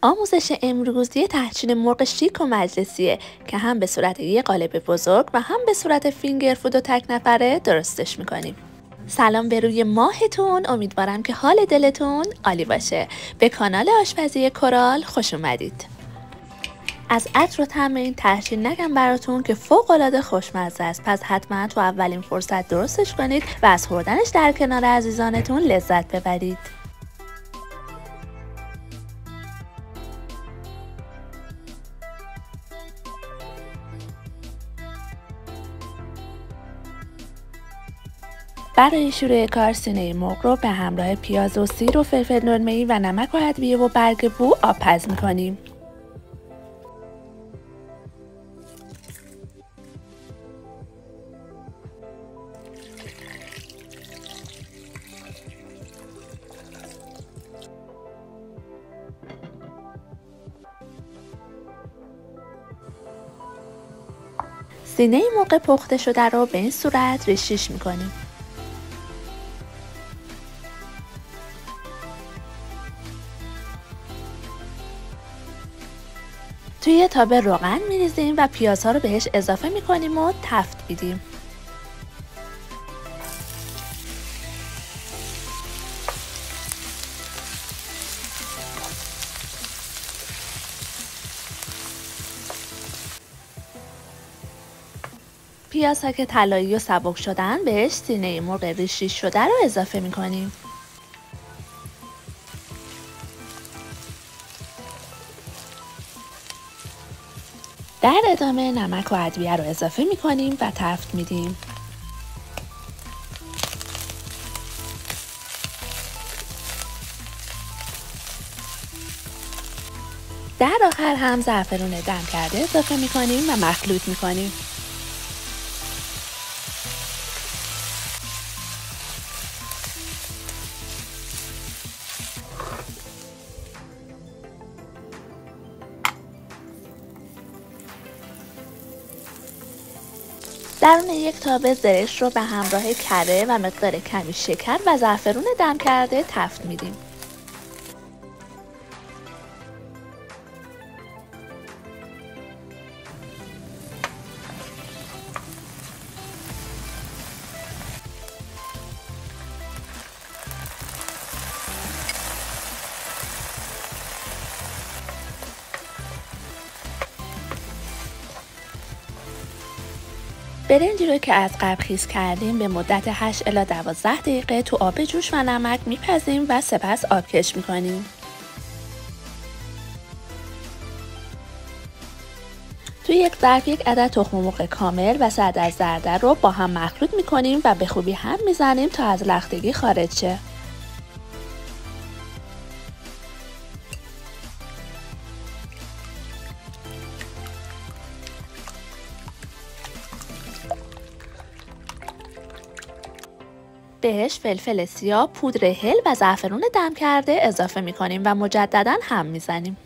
آموزش امروزی تحچین مرغ شیک و مجلسیه که هم به صورت یک قالب بزرگ و هم به صورت فینگر فود و تک نفره درستش میکنیم. سلام به روی ماهتون، امیدوارم که حال دلتون عالی باشه. به کانال آشپزی کورال خوش اومدید. از عطر و طعم این تحچین نگم براتون که فوق العاده خوشمزه است، پس حتما تو اولین فرصت درستش کنید و از خوردنش در کنار عزیزانتون لذت ببرید. برای شروع کار سینه مرغ رو به همراه پیاز و سیر و فلفل نرمه‌ای و نمک و ادویه و برگ بو آبپز می‌کنیم. سینه مرغ پخته شده رو به این صورت ریشیش می‌کنیم. توی تاب روغن میریزیم و پیازها رو بهش اضافه میکنیم و تفت میدیم. پیازها که طلایی و سبک شدن بهش سینه مرغ ریشی شده رو اضافه میکنیم. در ادامه نمک و ادویه رو اضافه میکنیم و تفت میدیم. در آخر هم زعفرون دم کرده اضافه میکنیم و مخلوط میکنیم. درون یک تابه زرشت رو به همراه کره و مقدار کمی شکر و زعفرون دم کرده تفت میدیم. برنجی رو که از قبل خیس کردیم به مدت 8 الی 12 دقیقه تو آب جوش و نمک میپزیم و سپس آبکش میکنیم. توی یک ظرف یک عدد تخم مرغ کامل و 3 عدد زردر رو با هم مخلوط میکنیم و به خوبی هم میزنیم تا از لختگی خارج شه. بهش فلفل سیاه، پودر هل و زعفرون دم کرده اضافه میکنیم و مجددا هم میزنیم.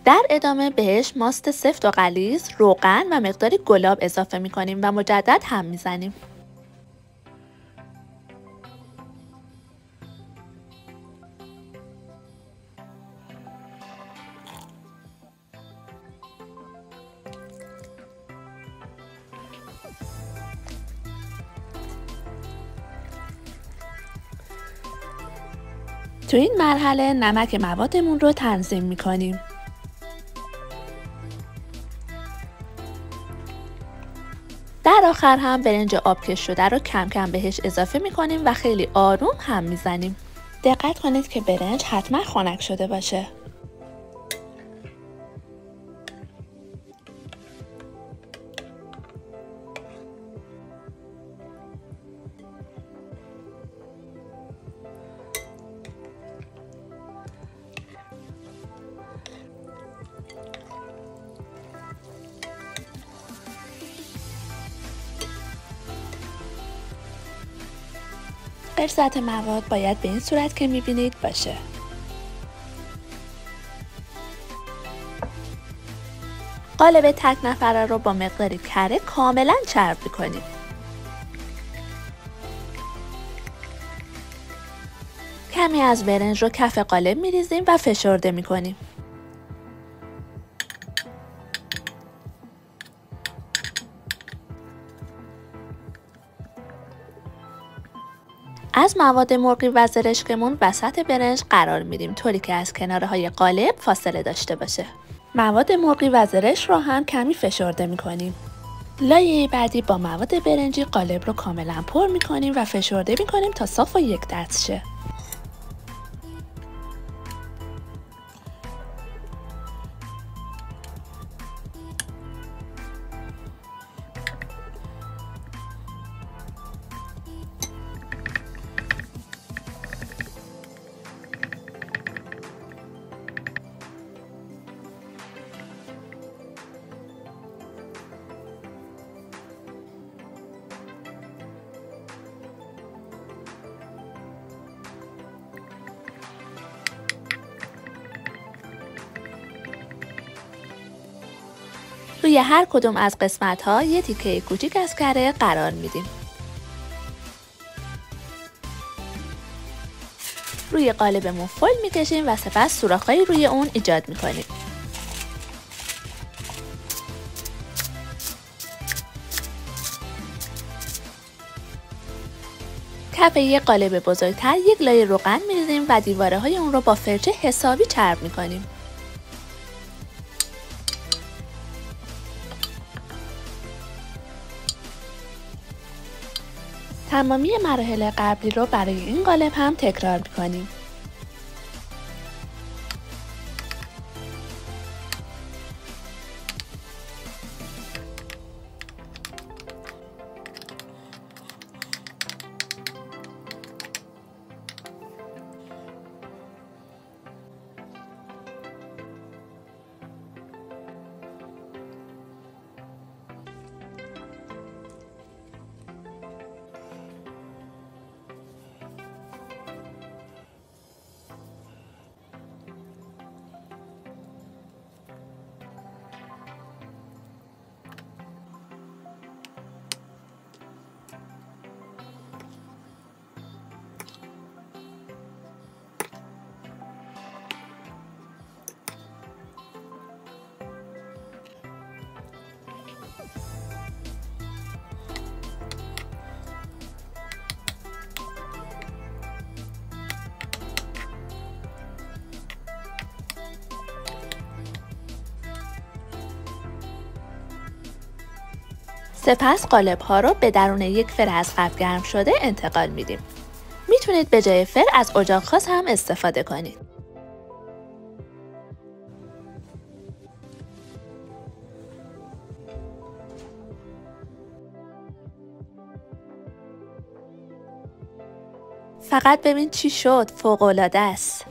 در ادامه بهش ماست سفت و غلیظ، روغن و مقداری گلاب اضافه میکنیم و مجدد هم میزنیم. تو این مرحله نمک موادمون رو تنظیم میکنیم. در آخر هم برنج آبکش شده رو کم کم بهش اضافه میکنیم و خیلی آروم هم میزنیم. دقت کنید که برنج حتما خنک شده باشه. غلظت مواد باید به این صورت که میبینید باشه. قالب تک نفره رو با مقداری کره کاملا چرب می‌کنیم. کمی از برنج رو کف قالب می‌ریزیم و فشرده می‌کنیم. از مواد مرغی و زرشکمون وسط برنج قرار میدیم طوری که از کنارهای قالب فاصله داشته باشه. مواد مرغی و زرش رو هم کمی فشرده میکنیم. لایه بعدی با مواد برنجی قالب رو کاملا پر میکنیم و فشرده میکنیم تا صاف و یک دست شه. روی هر کدوم از قسمت‌ها یه تیکه کوچیک از کره قرار میدیم. روی قالبمون فل میکشیم و سپس سوراخ‌هایی روی اون ایجاد میکنیم. کف یک قالب بزرگتر یک لایه روغن میریزیم و دیواره‌های اون رو با فرچه حسابی چرب میکنیم. تمامی مراحل قبلی رو برای این قالب هم تکرار می‌کنیم. سپس قالب‌ها رو به درون یک فر از قبل گرم شده انتقال میدیم. میتونید به جای فر از اجاق خاص هم استفاده کنید. فقط ببین چی شد، فوق‌العاده است.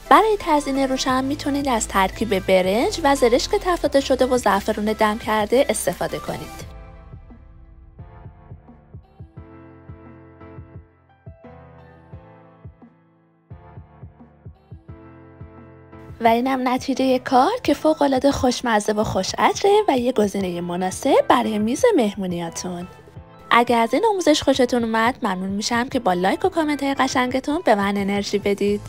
برای تزیین روش هم میتونید از ترکیب برنج و زرشک تفاته شده و زعفرون دم کرده استفاده کنید. و اینم نتیجه کار که فوق‌العاده خوشمزه و خوش‌عطره و یه گزینه مناسب برای میز مهمونیاتون. اگر از این آموزش خوشتون اومد ممنون میشم که با لایک و کامنت های قشنگتون به من انرژی بدید.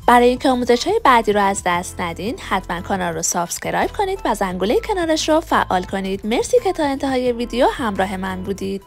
برای اینکه آموزش‌های بعدی رو از دست ندین حتما کانال رو سابسکرایب کنید و زنگوله کنارش رو فعال کنید. مرسی که تا انتهای ویدیو همراه من بودید.